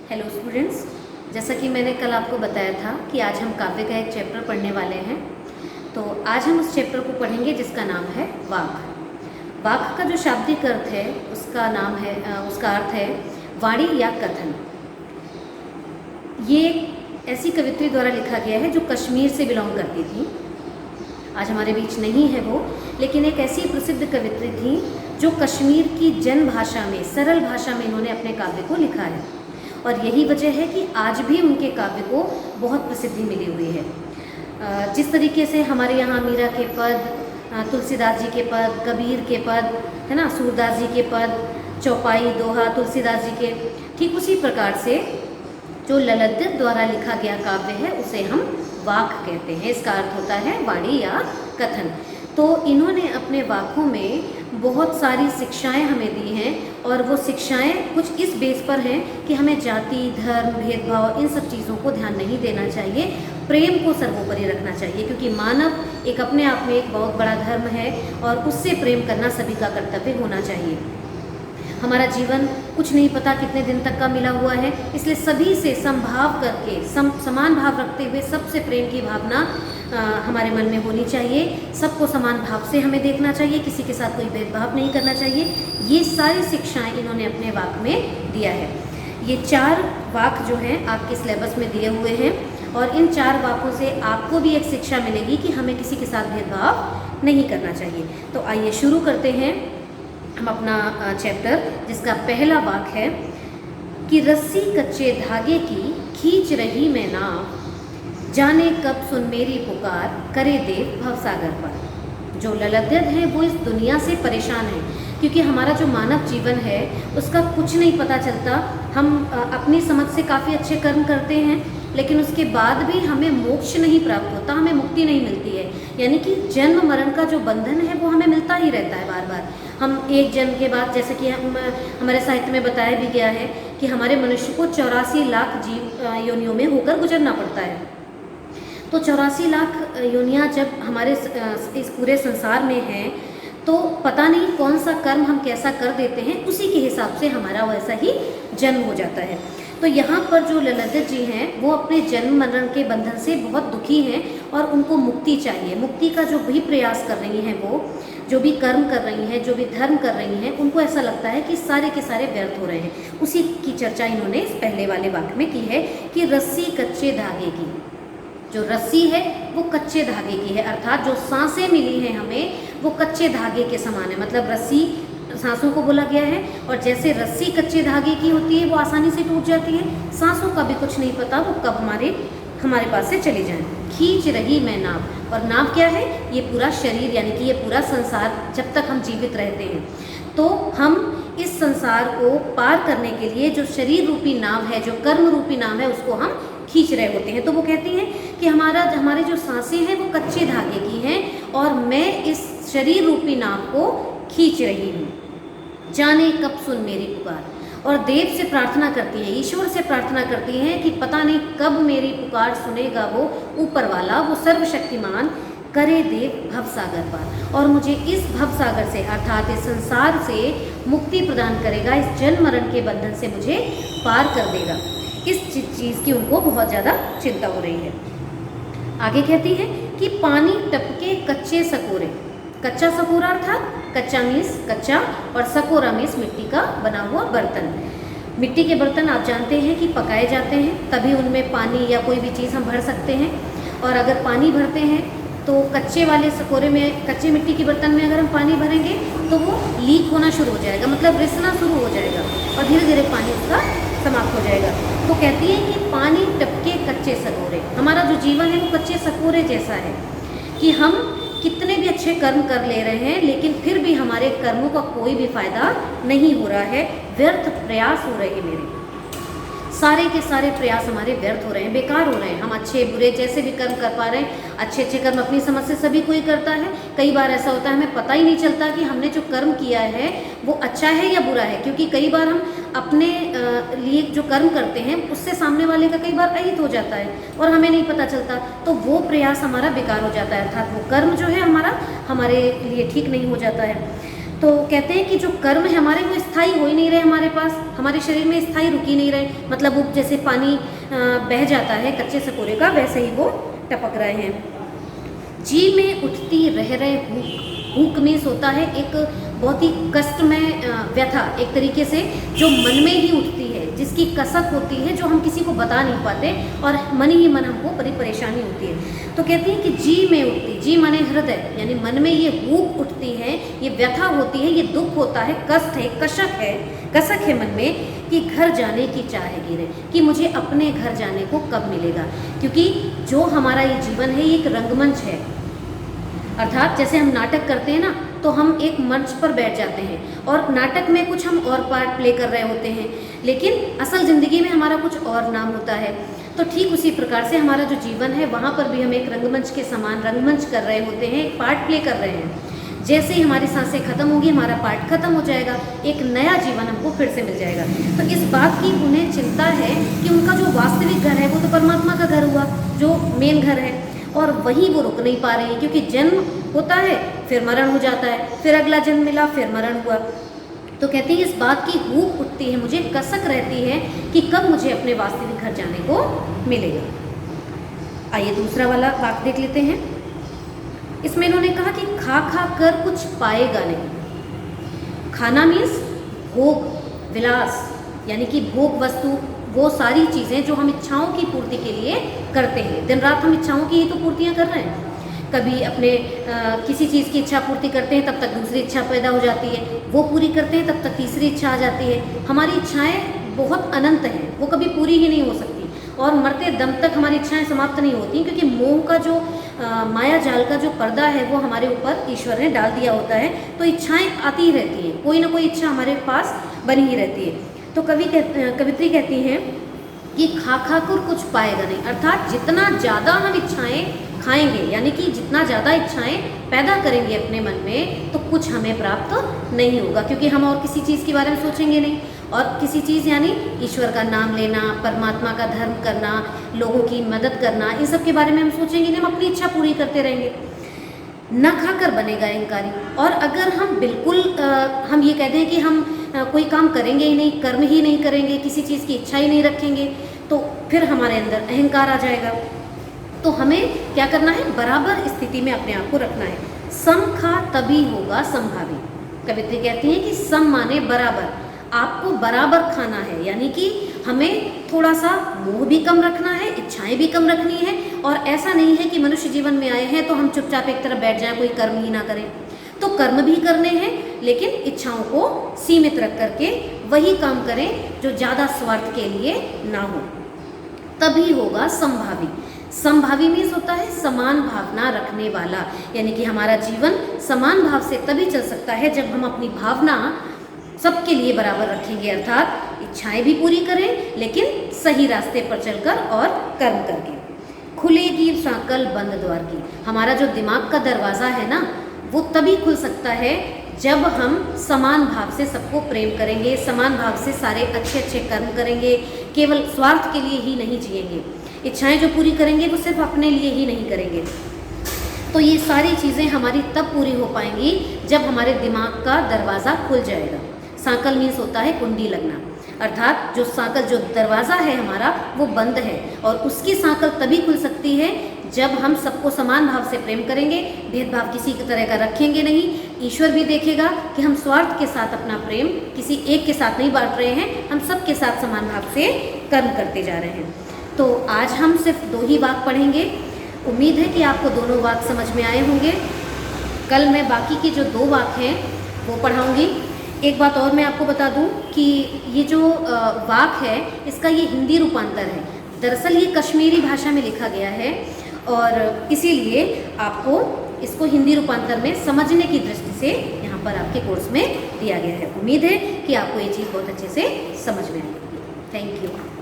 Hello students, जैसा कि मैंने कल आपको बताया था कि आज हम काव्य का एक चैप्टर पढ़ने वाले हैं। तो आज हम उस चैप्टर को पढ़ेंगे जिसका नाम है वाक। वाक का जो शाब्दिक अर्थ है उसका अर्थ है वाणी या कथन। ये एक ऐसी कवित्री द्वारा लिखा गया है जो कश्मीर से बिलोंग करती थी। आज हमारे बीच नहीं है वो, लेकिन एक ऐसी प्रसिद्ध कवित्री थी जो कश्मीर की जन भाषा में, सरल भाषा में इन्होंने अपने काव्य को लिखा है। और यही वजह है कि आज भी उनके काव्य को बहुत प्रसिद्धि मिली हुई है। जिस तरीके से हमारे यहाँ मीरा के पद, तुलसीदास जी के पद, कबीर के पद, है ना, सूरदास जी के पद, चौपाई, दोहा तुलसीदास जी के, ठीक उसी प्रकार से जो ललित द्वारा लिखा गया काव्य है उसे हम वाक कहते हैं। इसका अर्थ होता है वाणी या कथन। तो इन्होंने अपने वाकों में बहुत सारी शिक्षाएं हमें दी हैं, और वो शिक्षाएं कुछ इस बेस पर हैं कि हमें जाति, धर्म, भेदभाव, इन सब चीज़ों को ध्यान नहीं देना चाहिए, प्रेम को सर्वोपरि रखना चाहिए, क्योंकि मानव एक अपने आप में एक बहुत बड़ा धर्म है और उससे प्रेम करना सभी का कर्तव्य होना चाहिए। हमारा जीवन कुछ नहीं पता कितने दिन तक का मिला हुआ है, इसलिए सभी से समभाव करके, समान भाव रखते हुए सबसे प्रेम की भावना हमारे मन में होनी चाहिए। सबको समान भाव से हमें देखना चाहिए, किसी के साथ कोई भेदभाव नहीं करना चाहिए। ये सारी शिक्षाएं इन्होंने अपने वाक में दिया है। ये 4 वाक जो हैं आपके सिलेबस में दिए हुए हैं, और इन 4 वाकों से आपको भी एक शिक्षा मिलेगी कि हमें किसी के साथ भेदभाव नहीं करना चाहिए। तो आइए शुरू करते हैं हम अपना चैप्टर, जिसका पहला वाक है कि रस्सी कच्चे धागे की खींच रही मैं नाव, जाने कब सुन मेरी पुकार, करे देव भवसागर पर। जो ललद्यद हैं वो इस दुनिया से परेशान हैं, क्योंकि हमारा जो मानव जीवन है उसका कुछ नहीं पता चलता। हम अपनी समझ से काफ़ी अच्छे कर्म करते हैं, लेकिन उसके बाद भी हमें मोक्ष नहीं प्राप्त होता, हमें मुक्ति नहीं मिलती है। यानी कि जन्म मरण का जो बंधन है वो हमें मिलता ही रहता है बार बार। हम एक जन्म के बाद, जैसे कि हमारे साहित्य में बताया भी गया है कि हमारे मनुष्य को 84 लाख जीव योनियों में होकर गुजरना पड़ता है। तो 84 लाख योनियाँ जब हमारे इस पूरे संसार में हैं, तो पता नहीं कौन सा कर्म हम कैसा कर देते हैं, उसी के हिसाब से हमारा वैसा ही जन्म हो जाता है। तो यहाँ पर जो ललित जी हैं वो अपने जन्म मरण के बंधन से बहुत दुखी हैं, और उनको मुक्ति चाहिए। मुक्ति का जो भी प्रयास कर रही हैं, वो जो भी कर्म कर रही हैं, जो भी धर्म कर रही हैं, उनको ऐसा लगता है कि सारे के सारे व्यर्थ हो रहे हैं। उसी की चर्चा इन्होंने इस पहले वाले वाक्य में की है कि रस्सी कच्चे धागे की। जो रस्सी है वो कच्चे धागे की है, अर्थात जो सांसें मिली हैं हमें वो कच्चे धागे के समान है। मतलब रस्सी सांसों को बोला गया है, और जैसे रस्सी कच्चे धागे की होती है वो आसानी से टूट जाती है, सांसों का भी कुछ नहीं पता वो कब हमारे पास से चली जाए। खींच रही मैं नाव, और नाव क्या है? ये पूरा शरीर, यानी कि ये पूरा संसार जब तक हम जीवित रहते हैं। तो हम इस संसार को पार करने के लिए जो शरीर रूपी नाव है, जो कर्म रूपी नाव है, उसको हम खींच रहे होते हैं। तो वो कहती हैं कि हमारी जो सांसें हैं वो कच्चे धागे की हैं, और मैं इस शरीर रूपी नाव को खींच रही हूँ। जाने कब सुन मेरी पुकार, और देव से प्रार्थना करती हैं, ईश्वर से प्रार्थना करती हैं कि पता नहीं कब मेरी पुकार सुनेगा वो ऊपर वाला, वो सर्वशक्तिमान, करे देव भवसागर पार, और मुझे इस भवसागर से, अर्थात इस संसार से मुक्ति प्रदान करेगा, इस जन्म मरण के बंधन से मुझे पार कर देगा। इस चीज़ की उनको बहुत ज़्यादा चिंता हो रही है। आगे कहती है कि पानी टपके कच्चे सकोरे। कच्चा सकोरा अर्थात कच्चा मीन्स कच्चा, और सकोरा मीन्स मिट्टी का बना हुआ बर्तन। मिट्टी के बर्तन आप जानते हैं कि पकाए जाते हैं, तभी उनमें पानी या कोई भी चीज़ हम भर सकते हैं। और अगर पानी भरते हैं तो कच्चे वाले सकोरे में, कच्चे मिट्टी के बर्तन में अगर हम पानी भरेंगे तो वो लीक होना शुरू हो जाएगा, मतलब रिसना शुरू हो जाएगा, और धीरे धीरे पानी उसका समाप्त हो जाएगा। तो कहती है कि पानी टपके कच्चे सकोरे। हमारा जो जीवन है वो कच्चे सकोरे जैसा है, कि हम कितने भी अच्छे कर्म कर ले रहे हैं, लेकिन फिर भी हमारे कर्मों का कोई भी फायदा नहीं हो रहा है, व्यर्थ प्रयास हो रहे हैं मेरे। सारे के सारे प्रयास हमारे व्यर्थ हो रहे हैं, बेकार हो रहे हैं। हम अच्छे बुरे जैसे भी कर्म कर पा रहे हैं, अच्छे अच्छे कर्म अपनी समझ से सभी कोई करता है। कई बार ऐसा होता है हमें पता ही नहीं चलता कि हमने जो कर्म किया है वो अच्छा है या बुरा है, क्योंकि कई बार हम अपने लिए जो कर्म करते हैं उससे सामने वाले का कई बार अहित हो जाता है और हमें नहीं पता चलता, तो वो प्रयास हमारा बेकार हो जाता है, अर्थात वो कर्म जो है हमारे लिए ठीक नहीं हो जाता है। तो कहते हैं कि जो कर्म है हमारे वो स्थायी हो ही नहीं रहे हमारे पास, हमारे शरीर में स्थायी रुक ही नहीं रहे। मतलब वो जैसे पानी बह जाता है कच्चे सकोरे का, वैसे ही वो टपक रहे हैं। जी में उठती रह रहे हुक मीन्स होता है एक बहुत ही कष्टमय व्यथा, एक तरीके से जो मन में ही उठती है, जिसकी कसक होती है, जो हम किसी को बता नहीं पाते और मन ही मन हमको बड़ी परेशानी होती है। तो कहती हैं कि जी में उठती, जी माने हृदय, यानी मन में ये हुक उठती है, ये व्यथा होती है, ये दुख होता है, कष्ट है, कसक है मन में कि घर जाने की चाह गिरे, कि मुझे अपने घर जाने को कब मिलेगा। क्योंकि जो हमारा ये जीवन है ये एक रंगमंच है, अर्थात जैसे हम नाटक करते हैं ना, तो हम एक मंच पर बैठ जाते हैं और नाटक में कुछ हम और पार्ट प्ले कर रहे होते हैं, लेकिन असल ज़िंदगी में हमारा कुछ और नाम होता है। तो ठीक उसी प्रकार से हमारा जो जीवन है वहाँ पर भी हम एक रंगमंच के समान रंगमंच कर रहे होते हैं, एक पार्ट प्ले कर रहे हैं। जैसे ही हमारी सांसें खत्म होगी, हमारा पार्ट खत्म हो जाएगा, एक नया जीवन हमको फिर से मिल जाएगा। तो इस बात की उन्हें चिंता है कि उनका जो वास्तविक घर है वो तो परमात्मा का घर हुआ, जो मेन घर है, और वहीं वो रुक नहीं पा रही हैं, क्योंकि जन्म होता है, फिर मरण हो जाता है, फिर अगला जन्म मिला, फिर मरण हुआ। तो कहती है इस बात की हुक उठती है, मुझे कसक रहती है कि कब मुझे अपने वास्तविक घर जाने को मिलेगा। आइए दूसरा वाला वाक्य देख लेते हैं। इसमें इन्होंने कहा कि खा खा कर कुछ पाएगा नहीं। खाना मीन्स भोग विलास, यानी कि भोग वस्तु, वो सारी चीज़ें जो हम इच्छाओं की पूर्ति के लिए करते हैं। दिन रात हम इच्छाओं की ही तो पूर्तियाँ कर रहे हैं। कभी अपने किसी चीज़ की इच्छा पूर्ति करते हैं, तब तक दूसरी इच्छा पैदा हो जाती है, वो पूरी करते हैं, तब तक तीसरी इच्छा आ जाती है। हमारी इच्छाएं बहुत अनंत हैं, वो कभी पूरी ही नहीं हो सकती, और मरते दम तक हमारी इच्छाएं समाप्त नहीं होती, क्योंकि मोह का जो माया जाल का जो पर्दा है वो हमारे ऊपर ईश्वर ने डाल दिया होता है। तो इच्छाएँ आती ही रहती हैं, कोई ना कोई इच्छा हमारे पास बनी ही रहती है। तो कवित्री कहती हैं कि खा खा कर कुछ पाएगा नहीं, अर्थात जितना ज़्यादा हम इच्छाएं खाएंगे, यानी कि जितना ज़्यादा इच्छाएं पैदा करेंगे अपने मन में, तो कुछ हमें प्राप्त नहीं होगा, क्योंकि हम और किसी चीज़ के बारे में सोचेंगे नहीं। और किसी चीज़ यानी ईश्वर का नाम लेना, परमात्मा का धर्म करना, लोगों की मदद करना, इन सब के बारे में हम सोचेंगे नहीं, हम अपनी इच्छा पूरी करते रहेंगे। न खाकर बनेगा अहंकारी। और अगर हम बिल्कुल हम ये कहते हैं कि हम कोई काम करेंगे ही नहीं, कर्म ही नहीं करेंगे, किसी चीज़ की इच्छा ही नहीं रखेंगे, तो फिर हमारे अंदर अहंकार आ जाएगा। तो हमें क्या करना है, बराबर स्थिति में अपने आप को रखना है। सम खा तभी होगा समभावी। कवित्री कहती हैं कि सम माने बराबर, आपको बराबर खाना है, यानी कि हमें थोड़ा सा मोह भी कम रखना है, इच्छाएं भी कम रखनी है। और ऐसा नहीं है कि मनुष्य जीवन में आए हैं तो हम चुपचाप एक तरफ बैठ जाएं, कोई कर्म ही ना करें। तो कर्म भी करने हैं, लेकिन इच्छाओं को सीमित रख करके वही काम करें जो ज़्यादा स्वार्थ के लिए ना हो, तभी होगा समभावी। समभावी मीन्स होता है समान भावना रखने वाला, यानी कि हमारा जीवन समान भाव से तभी चल सकता है जब हम अपनी भावना सबके लिए बराबर रखेंगे, अर्थात इच्छाएं भी पूरी करें, लेकिन सही रास्ते पर चलकर और कर्म करके। खुलेगी सांकल बंद द्वार की। हमारा जो दिमाग का दरवाज़ा है ना, वो तभी खुल सकता है जब हम समान भाव से सबको प्रेम करेंगे, समान भाव से सारे अच्छे अच्छे कर्म करेंगे, केवल स्वार्थ के लिए ही नहीं जिएंगे। इच्छाएं जो पूरी करेंगे वो सिर्फ अपने लिए ही नहीं करेंगे। तो ये सारी चीज़ें हमारी तब पूरी हो पाएंगी जब हमारे दिमाग का दरवाज़ा खुल जाएगा। सांकल मीन्स होता है कुंडी लगना, अर्थात जो सांकल, जो दरवाज़ा है हमारा वो बंद है, और उसकी सांकल तभी खुल सकती है जब हम सबको समान भाव से प्रेम करेंगे, भेदभाव किसी तरह का रखेंगे नहीं। ईश्वर भी देखेगा कि हम स्वार्थ के साथ अपना प्रेम किसी एक के साथ नहीं बांट रहे हैं, हम सबके साथ समान भाव से कर्म करते जा रहे हैं। तो आज हम सिर्फ 2 ही वाक्य पढ़ेंगे। उम्मीद है कि आपको दोनों वाक्य समझ में आए होंगे। कल मैं बाकी की जो 2 वाक्य हैं वो पढ़ाऊँगी। एक बात और मैं आपको बता दूं कि ये जो वाक्य है इसका ये हिंदी रूपांतर है। दरअसल ये कश्मीरी भाषा में लिखा गया है, और इसीलिए आपको इसको हिंदी रूपांतर में समझने की दृष्टि से यहाँ पर आपके कोर्स में दिया गया है। उम्मीद है कि आपको ये चीज़ बहुत अच्छे से समझ में आएगी। Thank you.